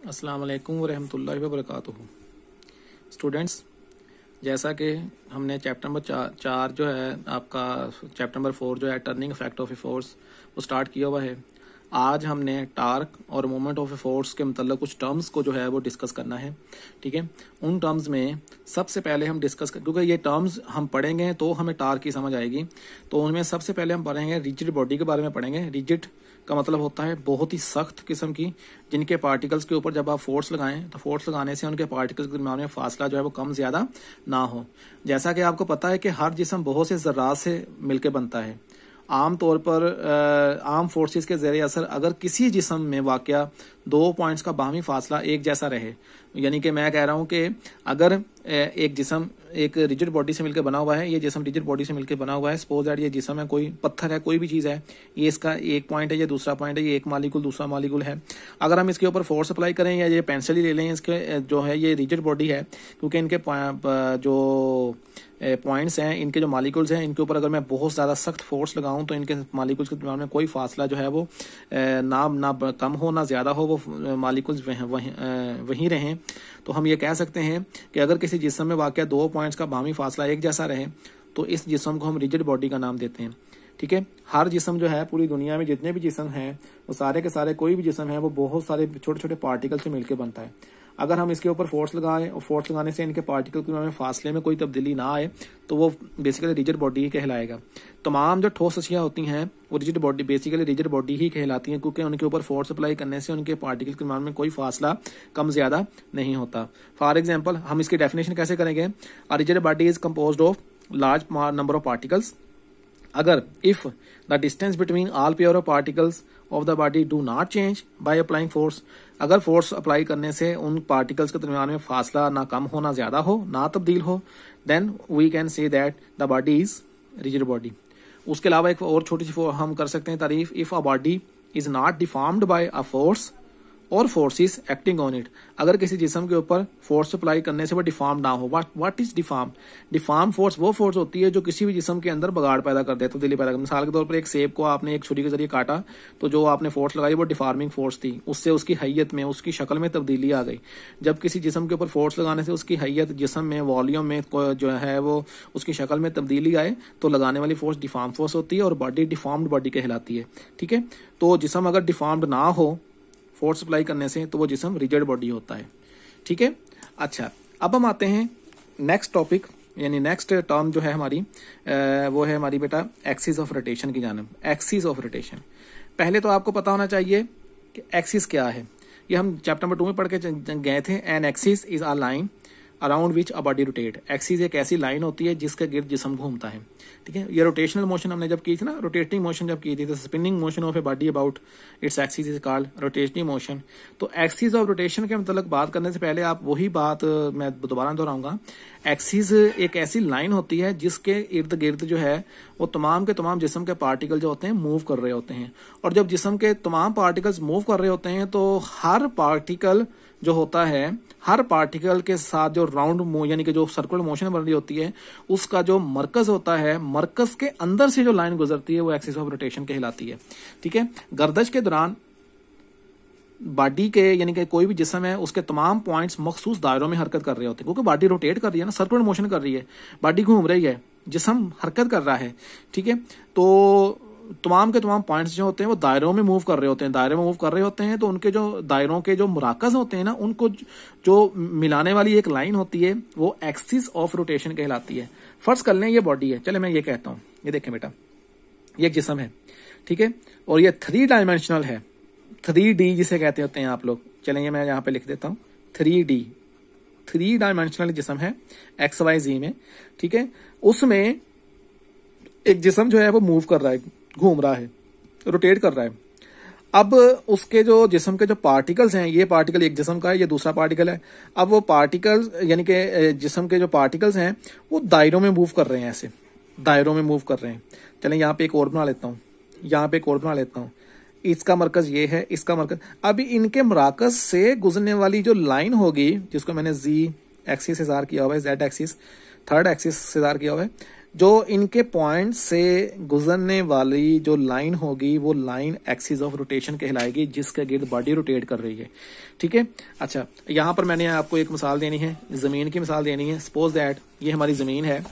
अस्सलाम वालेकुम वरहमतुल्लाहि वबरकातुहू। स्टूडेंट्स, जैसा कि हमने चैप्टर नंबर चार जो है आपका चैप्टर नंबर 4 जो है turning effect of a force वो स्टार्ट किया हुआ है। आज हमने टार्क और मोमेंट ऑफ ए फोर्स के मतलब कुछ टर्म्स को जो है वो डिस्कस करना है। ठीक है, उन टर्म्स में सबसे पहले हम क्योंकि ये टर्म्स हम पढ़ेंगे तो हमें टार्क की समझ आएगी, तो उनमें सबसे पहले हम पढ़ेंगे रिजिड बॉडी के बारे में पढ़ेंगे। रिजिड का मतलब होता है बहुत ही सख्त किस्म की, जिनके पार्टिकल्स के ऊपर जब आप फोर्स लगाएं तो फोर्स लगाने से उनके पार्टिकल्स के दरमियान में फासला जो है वो कम ज्यादा ना हो। जैसा कि आपको पता है कि हर जिस्म बहुत से ज़रात से मिलकर बनता है। आम तौर पर आर्म फोर्सेस के ज़रिए असर अगर किसी जिस्म में वाक़या 2 पॉइंट्स का बाहमी फासला एक जैसा रहे, यानी कि मैं कह रहा हूं कि अगर एक जिस्म एक रिजिड बॉडी से मिलकर बना हुआ है, ये जिस्म रिजिड बॉडी से मिलकर बना हुआ है, सपोज दैट ये जिस्म है, कोई पत्थर है, कोई भी चीज़ है, ये इसका एक पॉइंट है, ये दूसरा पॉइंट है, ये एक मालिक्यूल दूसरा मालिक्यूल है। अगर हम इसके ऊपर फोर्स अप्लाई करें या ये पेंसिल ही ले लें, इसके जो है ये रिजिड बॉडी है, क्योंकि इनके जो पॉइंट्स हैं, इनके जो मालिक्यूल्स हैं, इनके ऊपर अगर मैं बहुत ज़्यादा सख्त फोर्स लगाऊं तो इनके मालिक्यूल्स के दरमियान में कोई फासला जो है वो ना कम हो ना ज़्यादा हो, वो मालिक्यूल्स वहीं रहें। तो हम ये कह सकते हैं कि अगर किसी जिस्म में वाक़या 2 पॉइंट्स का बाहमी फासला एक जैसा रहे तो इस जिस्म को हम रिजिड बॉडी का नाम देते हैं। ठीक है, हर जिस्म जो है पूरी दुनिया में जितने भी जिस्म हैं वो सारे के सारे, कोई भी जिस्म है वो बहुत सारे छोटे छोटे पार्टिकल से मिलकर बनता है। अगर हम इसके ऊपर फोर्स लगाएं और फोर्स लगाने से इनके पार्टिकल के फासले में कोई तब्दीली ना आए तो वो बेसिकली रिजिड बॉडी ही कहलाएगा। तमाम जो ठोस अशिया होती हैं वो rigid body basically rigid body ही कहलाती हैं, क्योंकि उनके ऊपर फोर्स अप्लाई करने से उनके पार्टिकल के दरमियान में कोई फासला कम ज्यादा नहीं होता। फॉर एग्जाम्पल हम इसकी डेफिनेशन कैसे करेंगे? A rigid body is composed of large number of particles. अगर if the distance between all pair of particles of the body do not change by applying force, अगर फोर्स अप्लाई करने से उन particles के दरमियान में फासला ना कम हो ना ज्यादा हो ना तब्दील हो, then we can say that the body is rigid body. उसके अलावा एक और छोटी सी हम कर सकते हैं तारीफ, if a body is not deformed by a force और फोर्सेस एक्टिंग ऑन इट, अगर किसी जिस्म के ऊपर फोर्स अप्लाई करने से वो डिफॉर्म ना हो। What is deform? Deform force वो फोर्स होती है जो किसी भी जिस्म के अंदर बगाड़ पैदा कर दे, तब्दीली पैदा कर। मिसाल के तौर पर एक सेब को आपने एक छुरी के जरिए काटा तो जो आपने फोर्स लगाई वो डिफॉर्मिंग फोर्स थी, उससे उसकी हैयत में उसकी शक्ल में तब्दीली आ गई। जब किसी जिस्म के ऊपर फोर्स लगाने से उसकी हैयत जिस्म में वॉल्यूम में जो है वो उसकी शक्ल में तब्दीली आए तो लगाने वाली फोर्स डिफॉर्म फोर्स होती है और बॉडी डिफॉर्म्ड बॉडी कहलाती है। ठीक है, तो जिस्म अगर डिफॉर्म्ड ना हो फोर्स अप्लाई करने से तो वो जिस्म रिजिड बॉडी होता है। ठीक है, अच्छा अब हम आते हैं नेक्स्ट टॉपिक, यानी नेक्स्ट टर्म जो है हमारी वो है हमारी बेटा एक्सिस ऑफ रोटेशन की जानब। एक्सिस ऑफ रोटेशन, पहले तो आपको पता होना चाहिए कि एक्सिस क्या है। ये हम चैप्टर नंबर 2 में पढ़ के गए थे। An axis is a line around which a body rotate. Axis एक ऐसी लाइन होती है जिसके गिर्द जिस्म घूमता है। ठीक है, ये रोटेशनल मोशन हमने जब की थी ना, रोटेटिंग मोशन जब की थी, तो spinning motion of a body about its axis is called rotationing motion. तो एक्सिस ऑफ रोटेशन के मतलब बात करने से पहले आप वही बात मैं दोबारा दोहराऊंगा। एक्सिस एक ऐसी लाइन होती है जिसके इर्द गिर्द जो है वो तमाम के तमाम जिस्म के पार्टिकल जो होते हैं मूव कर रहे होते हैं। और जब जिस्म के तमाम पार्टिकल्स मूव कर रहे होते हैं तो हर पार्टिकल जो होता है, हर पार्टिकल के साथ जो राउंड यानी कि जो सर्कुलर मोशन बन रही होती है उसका जो मरकज होता है, मरकज के अंदर से जो लाइन गुजरती है वो एक्सिस ऑफ रोटेशन कहलाती है। ठीक है, गर्दश के दौरान बॉडी के यानी कि कोई भी जिस्म है उसके तमाम पॉइंट्स मखसूस दायरों में हरकत कर रहे होते हैं, क्योंकि बॉडी रोटेट कर रही है ना, सर्कुलर मोशन कर रही है, बॉडी घूम रही है, जिस्म हरकत कर रहा है। ठीक है, तो तमाम के तमाम पॉइंट्स जो होते हैं वो दायरों में मूव कर रहे होते हैं। दायरे में मूव कर रहे होते हैं तो उनके जो दायरों के जो मुराकज होते हैं ना, उनको जो मिलाने वाली एक लाइन होती है वो एक्सिस ऑफ रोटेशन कहलाती है। फर्ज कर लें ये बॉडी है, चले मैं ये कहता हूं, ये देखें बेटा, ये एक जिस्म है। ठीक है, और ये 3 डायमेंशनल है, 3D जिसे कहते होते हैं आप लोग। चलेंगे मैं यहाँ पे लिख देता हूँ 3D, 3 डायमेंशनल जिस्म है XYZ में। ठीक है, उसमें एक जिस्म जो है वो मूव कर रहा है, घूम रहा है, रोटेट कर रहा है। अब उसके जो जिस्म के जो पार्टिकल्स हैं, ये पार्टिकल एक जिस्म का है, ये दूसरा पार्टिकल है। अब वो पार्टिकल्स यानी कि जिस्म के जो पार्टिकल्स हैं वो दायरों में मूव कर रहे हैं, ऐसे दायरों में मूव कर रहे हैं। चलें यहाँ पे एक और बना लेता हूँ, यहाँ पे एक और बना लेता हूँ। इसका मरकज ये है, इसका मरकज, अभी इनके मराकज से गुजरने वाली जो लाइन होगी जिसको मैंने Z एक्सिस से ज़ाहिर किया हुआ है, Z एक्सिस, थर्ड एक्सिस से ज़ाहिर किया हुआ है, जो इनके पॉइंट से गुजरने वाली जो लाइन होगी वो लाइन एक्सिस ऑफ रोटेशन कहलाएगी, जिसके गिर्द बॉडी रोटेट कर रही है। ठीक है। अच्छा, यहाँ पर मैंने आपको एक मिसाल देनी है, जमीन की मिसाल देनी है। सपोज दैट ये हमारी जमीन है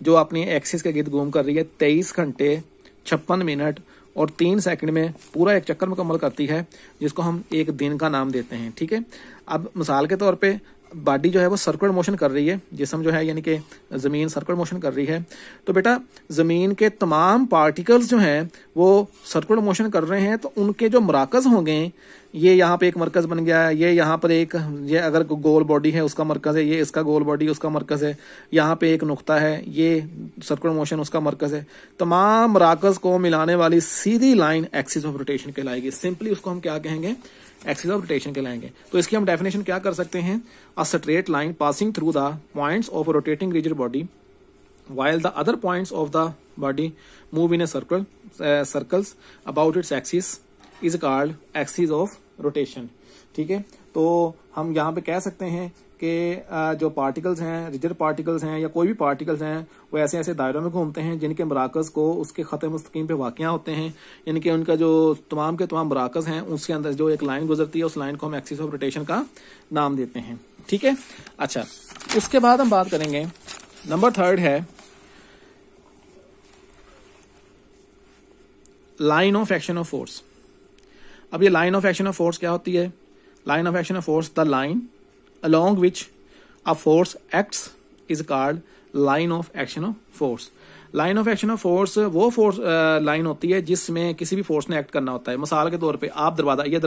जो अपनी एक्सिस के गिर्द घूम कर रही है 23 घंटे 56 मिनट और 3 सेकंड में पूरा एक चक्कर मुकम्मल करती है, जिसको हम एक दिन का नाम देते हैं। ठीक है। अब मिसाल के तौर पे बॉडी जो है वो सर्कुलर मोशन कर रही है, जिस्म जो है यानी कि ज़मीन सर्कुलर मोशन कर रही है। तो बेटा ज़मीन के तमाम पार्टिकल्स जो हैं वो सर्कुलर मोशन कर रहे हैं, तो उनके जो मराकज़ होंगे, ये यहाँ पे एक मरकज़ बन गया है, ये यहाँ पर एक, ये अगर गोल बॉडी है उसका मरकज़ है, ये इसका गोल बॉडी उसका मरकज़ है, यहाँ पे एक नुक्ता है, ये सर्कुलर मोशन उसका मरकज़ है। तमाम मराकज़ को मिलाने वाली सीधी लाइन एक्सिस ऑफ रोटेशन कहलाएगी। सिंपली उसको हम क्या कहेंगे? एक्सिस ऑफ रोटेशन कहलाएंगे। तो इसकी हम डेफिनेशन क्या कर सकते हैं? A straight line passing through the points of a rotating rigid body while the other points of the body move in a circles about its axis is called axis of rotation। ठीक है। तो हम यहाँ पे कह सकते हैं कि जो पार्टिकल्स हैं, रिजिड पार्टिकल्स हैं या कोई भी पार्टिकल्स हैं, वो ऐसे ऐसे दायरों में घूमते हैं जिनके मराकज़ को उसके ख़त मुस्तकीम पे वाक़िया होते हैं, यानी कि उनका जो तमाम के तमाम मराकज़ हैं उसके अंदर जो एक लाइन गुजरती है, उस लाइन को हम एक्सिस ऑफ रोटेशन का नाम देते हैं। ठीक है। अच्छा, उसके बाद हम बात करेंगे, नंबर 3 है line of action of force. अब ये line of action of force क्या होती है? Line of action of force, the line along which a force acts is called line of action of force। Line of action of force वो force line होती है जिसमें किसी भी force ने एक्ट करना होता है। मिसाल के तौर पे आप दरवाजा, ये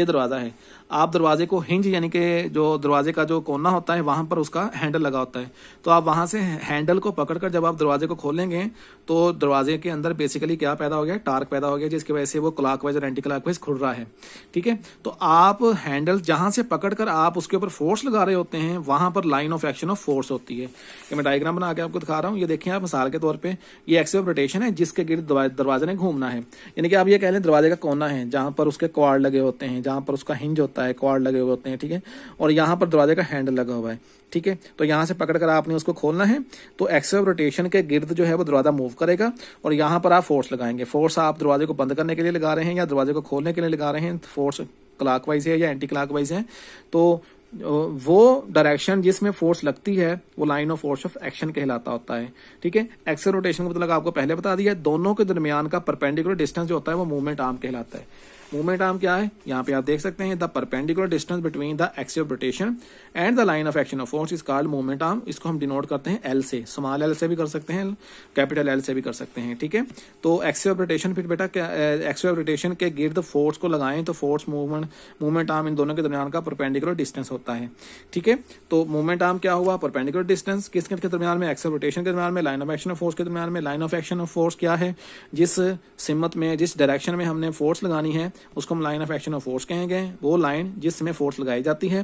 दरवाजा है, आप दरवाजे को हिंज यानी कि जो दरवाजे का जो कोना होता है वहां पर उसका हैंडल लगा होता है, तो आप वहां से हैंडल को पकड़कर जब आप दरवाजे को खोलेंगे तो दरवाजे के अंदर बेसिकली क्या पैदा हो गया? टार्क पैदा हो गया, जिसकी वजह से वो क्लॉकवाइज और एंटी क्लॉकवाइज खुल रहा है। ठीक है। तो आप हैंडल जहां से पकड़कर आप उसके ऊपर फोर्स लगा रहे होते हैं, वहां पर line of action of force होती है। मैं डायग्राम बना के आपको दिखा रहा हूँ, ये देखिए आप मिसाल के तौर पे ये एक्सिस ऑफ रोटेशन है जिसके गिर्द दरवाजे ने घूमना है, यानी कि आप ये कह लें दरवाजे का कोना है जहां पर उसके क्वाड लगे होते हैं, जहां पर उसका हिंज होता है, क्वाड लगे हुए होते हैं। ठीक है। और यहाँ पर दरवाजे का हैंडल लगा हुआ है। ठीक है। तो यहाँ से पकड़कर आपने उसको खोलना है, तो एक्सिस ऑफ रोटेशन के गिर्द जो है वो दरवाजा मूव करेगा और यहाँ पर आप फोर्स लगाएंगे। फोर्स आप दरवाजे को बंद करने के लिए लगा रहे हैं या दरवाजे को खोलने के लिए लगा रहे हैं, फोर्स क्लॉकवाइज है या एंटी क्लॉकवाइज है, तो वो डायरेक्शन जिसमें फोर्स लगती है वो line of force of action कहलाता होता है। ठीक है। एक्सिस रोटेशन का मतलब आपको पहले बता दिया, दोनों के दरमियान का परपेंडिकुलर डिस्टेंस जो होता है वो मूवमेंट आर्म कहलाता है। मूवमेंट आर्म क्या है? यहाँ पे आप देख सकते हैं, the perpendicular distance between the axis of rotation and the line of action of force is called movement arm. इसको हम डिनोट करते हैं एल से, स्मॉल एल से भी कर सकते हैं, कैपिटल एल से भी कर सकते हैं। ठीक है। तो एक्सिस ऑफ रोटेशन फिर बेटा क्या, एक्सिस ऑफ रोटेशन के गिर्द फोर्स को लगाएं तो फोर्स मूवमेंट आर्म इन दोनों के दरमियान का परपेंडिकुलर डिस्टेंस होता है। ठीक है। तो मूवमेंट आर्म क्या हुआ? परपेंडिकुलर डिस्टेंस किसके दरमियान में? एक्सिस ऑफ रोटेशन के दरमियान में। Line of action of force के दरमियान में। Line of action of force क्या है? जिस सिमत में, जिस डायरेक्शन में हमने फोर्स लगानी है उसको हम line of action of force कहेंगे, वो लाइन जिसमें फोर्स लगाई जाती है।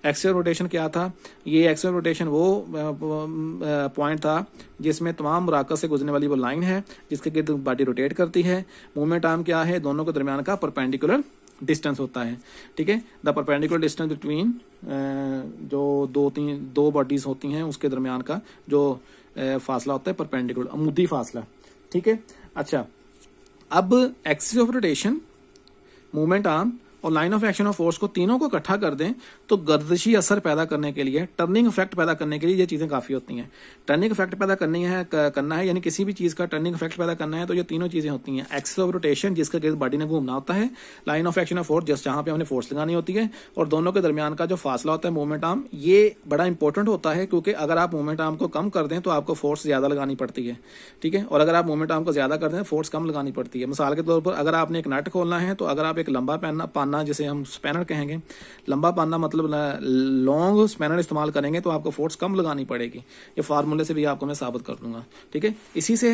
एक्सिस ऑफ रोटेशन क्या था? ये एक्सिस ऑफ रोटेशन वो पॉइंट था जिसमें तमाम मराकज़ से गुजरने वाली वो लाइन है जिसके गिर्द बॉडी रोटेट करती है। मूवमेंट आर्म क्या है? दोनों के दरमियान का परपेंडिकुलर डिस्टेंस होता है। ठीक है। द परपेंडिकुलर डिस्टेंस बिटवीन जो दो बॉडीज होती हैं उसके दरमियान का जो फासला होता है परपेंडिकुलर, अमूदी फासला। ठीक है। अच्छा, अब axis of rotation, movement arm और line of action of force को तीनों को इकट्ठा कर दें तो गर्दिशी असर पैदा करने के लिए, टर्निंग इफेक्ट पैदा करने के लिए ये चीजें काफी होती हैं। टर्निंग इफेक्ट पैदा करना है यानी किसी भी चीज का टर्निंग इफेक्ट पैदा करना है तो ये तीनों चीजें होती हैं। एक्सिस ऑफ रोटेशन जिसके गिर्द बॉडी ने घूमना होता है, line of action of force just जहां पे हमने फोर्स लगानी होती है, और दोनों के दरमियान का जो फासला होता है मूवमेंट आर्म, ये बड़ा इंपॉर्टेंट होता है क्योंकि अगर आप मूवमेंट आर्म को कम कर दें तो आपको फोर्स ज्यादा लगानी पड़ती है। ठीक है। और अगर आप मूवमेंट आर्म को ज्यादा कर दें फोर्स कम लगानी पड़ती है। मिसाल के तौर पर अगर आपने एक नट खोलना है तो अगर आप एक लंबा पाना जिसे हम स्पैनर कहेंगे, लंबा पाना मतलब लॉन्ग स्पैनर इस्तेमाल करेंगे तो आपको फोर्स कम लगानी पड़ेगी। ये फार्मूले से भी आपको मैं साबित कर दूंगा। ठीक है। इसी से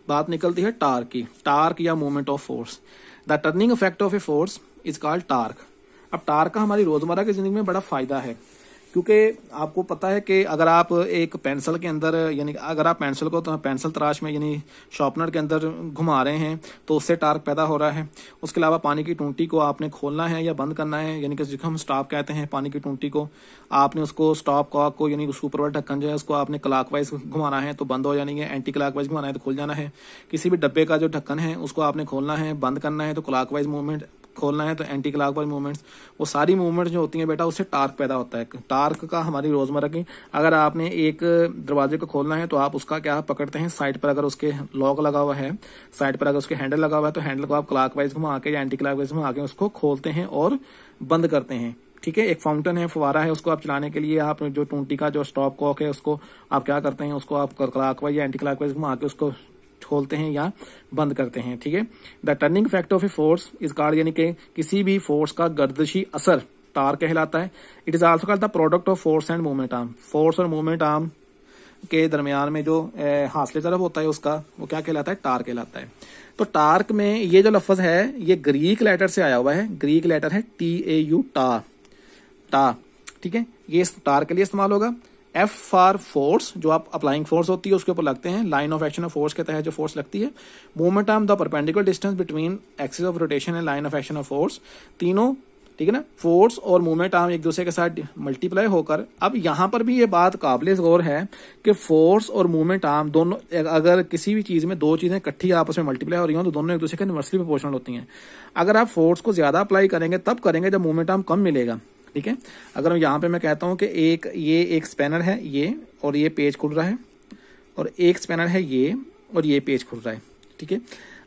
बात निकलती है टार्क की, टार्क या movement of force. The turning effect of a force is called torque. अब टार्क का हमारी रोजमर्रा की जिंदगी में बड़ा फायदा है। क्योंकि आपको पता है कि अगर आप एक पेंसिल के अंदर यानी अगर आप पेंसिल को तो पेंसिल तराश में यानी शार्पनर के अंदर घुमा रहे हैं तो उससे टार्क पैदा हो रहा है। उसके अलावा पानी की टूंटी को आपने खोलना है या बंद करना है, यानी कि जिसको हम स्टॉप कहते हैं, पानी की टूंटी को आपने उसको स्टॉप कॉक को यानी उसके ऊपर वाला ढक्कन जो है उसको आपने क्लॉकवाइज घुमाना है तो बंद हो जानी है, एंटी क्लॉकवाइज घुमाना है तो खुल जाना है। किसी भी डब्बे का जो ढक्कन है उसको आपने खोलना है, बंद करना है तो क्लॉकवाइज मूवमेंट, खोलना है तो एंटी क्लॉकवाइज मूवमेंट्स। वो सारी मूवमेंट जो होती हैं बेटा उससे टार्क पैदा होता है। टार्क का हमारी रोजमर्रा की, अगर आपने एक दरवाजे को खोलना है तो आप उसका क्या पकड़ते हैं, साइड पर अगर उसके लॉक लगा हुआ है, साइड पर अगर उसके हैंडल लगा हुआ है तो हैंडल को आप क्लॉकवाइज घुमा के या एंटी क्लॉकवाइज घुमा के उसको खोलते हैं और बंद करते हैं। ठीक है, एक फाउंटेन है, फवारा है, उसको आप चलाने के लिए आप जो टूंटी का जो स्टॉप कॉक है उसको आप क्या करते हैं, उसको आप क्लॉकवाइज या एंटी क्लॉकवाइज घुमा के उसको खोलते हैं या बंद करते हैं। ठीक है, the turning effect of a force is called, यानी कि किसी भी फोर्स का गर्दिशी असर टार्क कहलाता है। It is also called the product of force and movement arm. Force और मूवमेंट आर्म के दरमियान में जो हासिल तरफ होता है उसका वो क्या कहलाता है, टार्क कहलाता है। तो टार्क में ये जो लफ्ज है ये ग्रीक लेटर से आया हुआ है, ग्रीक लेटर है TAU, टा। ठीक है, ये टार्क के लिए इस्तेमाल होगा। F फॉर फोर्स, जो आप अप्लाइंग फोर्स होती है उसके ऊपर लगते हैं, line of action of force के तहत जो फोर्स लगती है। Movement arm, the perpendicular distance between axis of rotation and line of action of force. तीनों, ठीक है ना, फोर्स और मूवमेंट आर्म एक दूसरे के साथ मल्टीप्लाई होकर, अब यहां पर भी ये बात काबिल गौर है कि फोर्स और मूवमेंट आर्म दोनों, अगर किसी भी चीज में दो चीजें इकट्ठी आपस में मल्टीप्लाई हो रही हो तो दोनों एक दूसरे के इनवर्सली प्रोपोर्शनल होती हैं। अगर आप फोर्स को ज्यादा अप्लाई करेंगे तब करेंगे जब मूवमेंट आर्म कम मिलेगा। ठीक है, अगर यहाँ पे मैं कहता हूं कि ये एक स्पैनर है ये, और ये पेज खुल रहा है, और एक स्पैनर है ये और ये पेज खुल रहा है। ठीक है,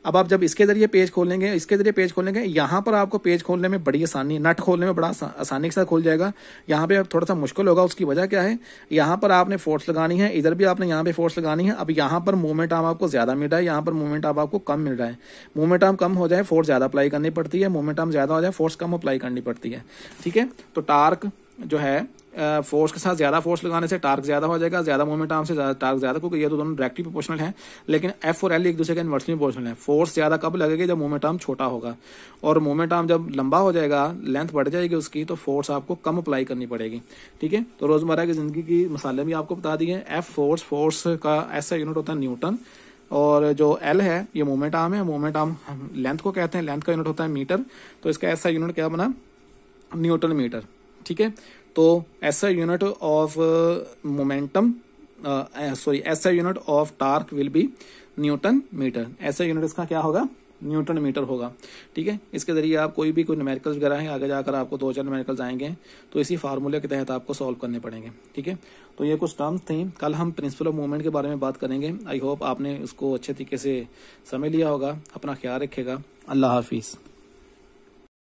अब आप जब इसके जरिए पेज खोलेंगे, इसके जरिए पेज खोलेंगे, यहाँ पर आपको पेज खोलने में बड़ी आसानी, नट खोलने में बड़ा आसानी के साथ खुल जाएगा। यहाँ पे थोड़ा सा मुश्किल होगा, उसकी वजह क्या है, यहाँ पर आपने फोर्स लगानी है, इधर भी आपने यहाँ पे फोर्स लगानी है। अब यहाँ पर मूवमेंट आर्म आपको ज्यादा मिल रहा है, यहाँ पर मूवमेंट आर्म आपको कम मिल रहा है। मूवमेंट आर्म कम हो जाए फोर्स ज्यादा अप्लाई करनी पड़ती है, मूवमेंट आर्म ज्यादा हो जाए फोर्स कम अप्लाई करनी पड़ती है। ठीक है, तो टार्क जो है फोर्स के साथ ज्यादा फोर्स लगाने से टार्क ज्यादा हो जाएगा, ज्यादा मूवमेंट आर्म से टार्क ज्यादा, क्योंकि ये तो दोनों डायरेक्टली प्रोपोर्शनल हैं। लेकिन F और L एक दूसरे के इनवर्सली प्रोपोर्शनल है। फोर्स ज्यादा कब लगेगी, जब मूवमेंट आर्म छोटा होगा, और मूवमेंट आर्म जब लंबा हो जाएगा, लेंथ बढ़ जाएगी उसकी, तो फोर्स आपको कम अप्लाई करनी पड़ेगी। ठीक है, तो रोजमर्रा की जिंदगी की मसाले भी आपको बता दिए। F फोर्स का ऐसा यूनिट होता है न्यूटन, और जो L है ये मूवमेंट आर्म है, मूवमेंट आर्म लेंथ को कहते हैं, लेंथ का यूनिट होता है मीटर, तो इसका ऐसा यूनिट क्या बना, न्यूटन मीटर। ठीक है, तो ऐसा यूनिट ऑफ मोमेंटम, सॉरी ऐसा unit of torque will be newton metre. ऐसा यूनिट इसका क्या होगा, न्यूटन मीटर होगा। ठीक है, इसके जरिए आप कोई न्यूमेरिकल्स वगैरह है, आगे जाकर आपको 2-4 न्यूमेरिकल्स आएंगे तो इसी फार्मूले के तहत आपको सॉल्व करने पड़ेंगे। ठीक है, तो ये कुछ टर्म्स थी। कल हम प्रिंसिपल ऑफ मूवमेंट के बारे में बात करेंगे। आई होप आपने उसको अच्छे तरीके से समझ लिया होगा। अपना ख्याल रखेगा। अल्लाह हाफिज।